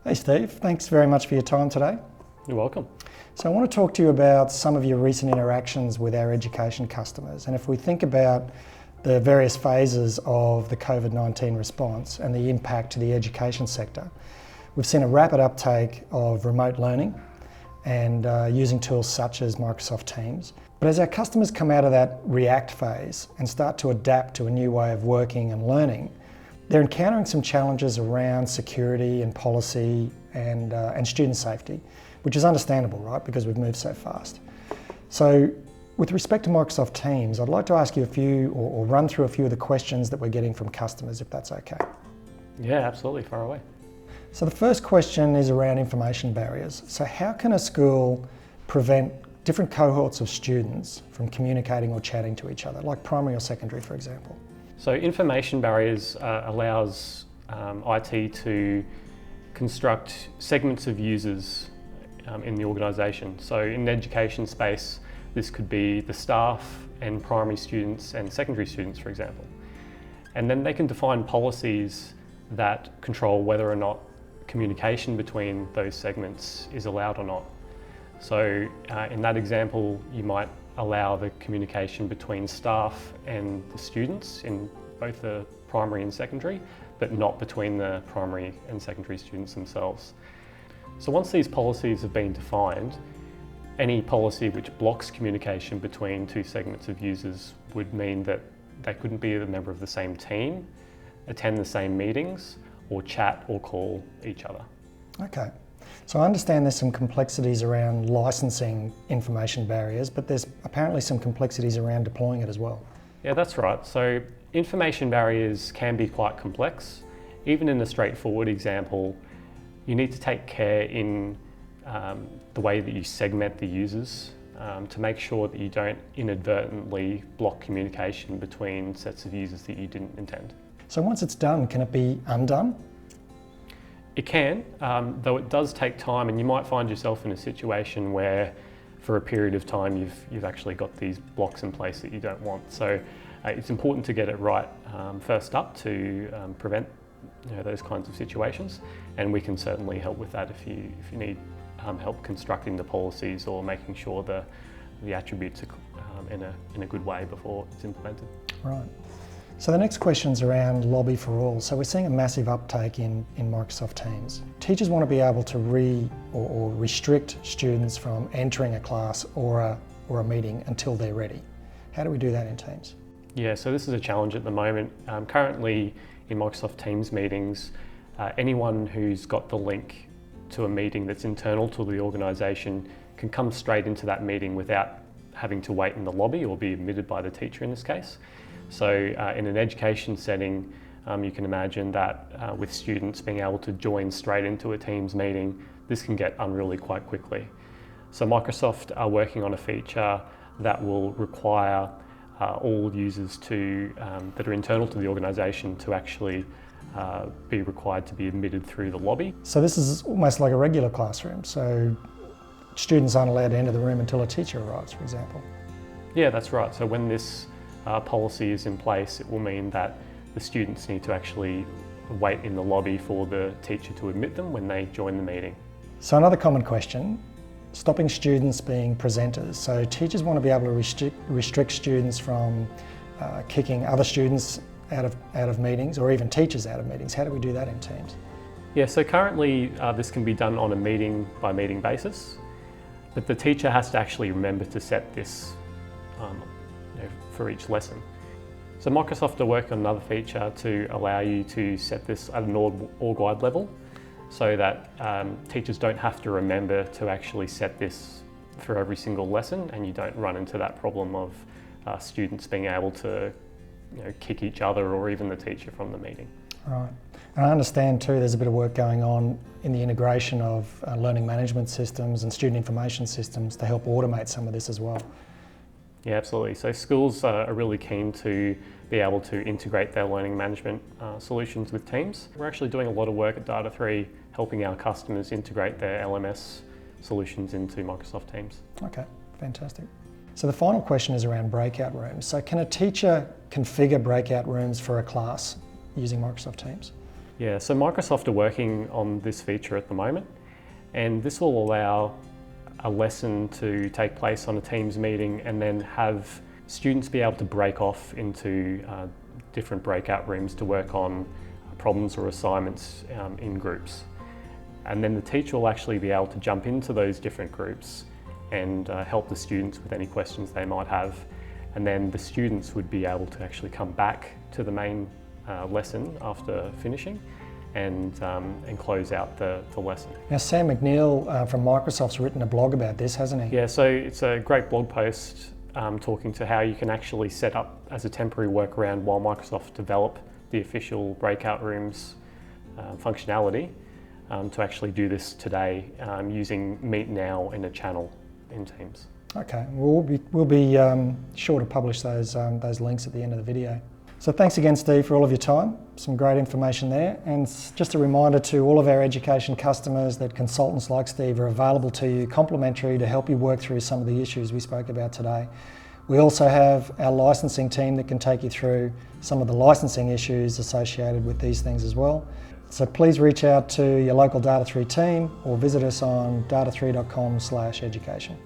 Hey Steve, thanks very much for your time today. You're welcome. So I want to talk to you about some of your recent interactions with our education customers. And if we think about the various phases of the COVID-19 response and the impact to the education sector, we've seen a rapid uptake of remote learning and using tools such as Microsoft Teams. But as our customers come out of that react phase and start to adapt to a new way of working and learning, they're encountering some challenges around security and policy and student safety, which is understandable, right, because we've moved so fast. So with respect to Microsoft Teams, I'd like to ask you a few or run through a few of the questions that we're getting from customers, if that's okay. Yeah, absolutely, far away. So the first question is around information barriers. So how can a school prevent different cohorts of students from communicating or chatting to each other, like primary or secondary, for example? So information barriers allows IT to construct segments of users in the organisation. So in the education space, this could be the staff and primary students and secondary students, for example. And then they can define policies that control whether or not communication between those segments is allowed or not. So in that example, you might allow the communication between staff and the students in both the primary and secondary, but not between the primary and secondary students themselves. So once these policies have been defined, any policy which blocks communication between two segments of users would mean that they couldn't be a member of the same team, attend the same meetings, or chat or call each other. Okay. So I understand there's some complexities around licensing information barriers, but there's apparently some complexities around deploying it as well. Yeah, that's right. So information barriers can be quite complex. Even in a straightforward example, you need to take care in the way that you segment the users to make sure that you don't inadvertently block communication between sets of users that you didn't intend. So once it's done, can it be undone? It can, though it does take time, and you might find yourself in a situation where for a period of time you've actually got these blocks in place that you don't want. So it's important to get it right first up to prevent those kinds of situations, and we can certainly help with that if you need help constructing the policies or making sure the attributes are in a good way before it's implemented. Right. So the next question's around lobby for all. So we're seeing a massive uptake in Microsoft Teams. Teachers want to be able to restrict students from entering a class or a meeting until they're ready. How do we do that in Teams? Yeah, so this is a challenge at the moment. Currently in Microsoft Teams meetings, anyone who's got the link to a meeting that's internal to the organisation can come straight into that meeting without having to wait in the lobby or be admitted by the teacher in this case. So in an education setting, you can imagine that with students being able to join straight into a Teams meeting, this can get unruly quite quickly. So Microsoft are working on a feature that will require all users that are internal to the organisation to actually be required to be admitted through the lobby. So this is almost like a regular classroom. So students aren't allowed to enter the room until a teacher arrives, for example. Yeah, that's right. So when this policy is in place, it will mean that the students need to actually wait in the lobby for the teacher to admit them when they join the meeting. So another common question, stopping students being presenters. So teachers want to be able to restrict students from kicking other students out of meetings or even teachers out of meetings. How do we do that in Teams? Yeah, so currently this can be done on a meeting by meeting basis, but the teacher has to actually remember to set this for each lesson. So Microsoft are working on another feature to allow you to set this at an org-wide level so that teachers don't have to remember to actually set this for every single lesson, and you don't run into that problem of students being able to kick each other or even the teacher from the meeting. Right. And I understand too there's a bit of work going on in the integration of learning management systems and student information systems to help automate some of this as well. Yeah, absolutely. So schools are really keen to be able to integrate their learning management solutions with Teams. We're actually doing a lot of work at Data3 helping our customers integrate their LMS solutions into Microsoft Teams. Okay, fantastic. So the final question is around breakout rooms. So can a teacher configure breakout rooms for a class using Microsoft Teams? Yeah, so Microsoft are working on this feature at the moment, and this will allow a lesson to take place on a Teams meeting and then have students be able to break off into different breakout rooms to work on problems or assignments in groups. And then the teacher will actually be able to jump into those different groups and help the students with any questions they might have. And then the students would be able to actually come back to the main lesson after finishing and close out the lesson. Now Sam McNeil from Microsoft's written a blog about this, hasn't he? Yeah, so it's a great blog post talking to how you can actually set up as a temporary workaround while Microsoft develop the official Breakout Rooms functionality to actually do this today using Meet Now in a channel in Teams. Okay, we'll be sure to publish those links at the end of the video. So thanks again, Steve, for all of your time. Some great information there. And just a reminder to all of our education customers that consultants like Steve are available to you complimentary to help you work through some of the issues we spoke about today. We also have our licensing team that can take you through some of the licensing issues associated with these things as well. So please reach out to your local Data3 team or visit us on data3.com/education.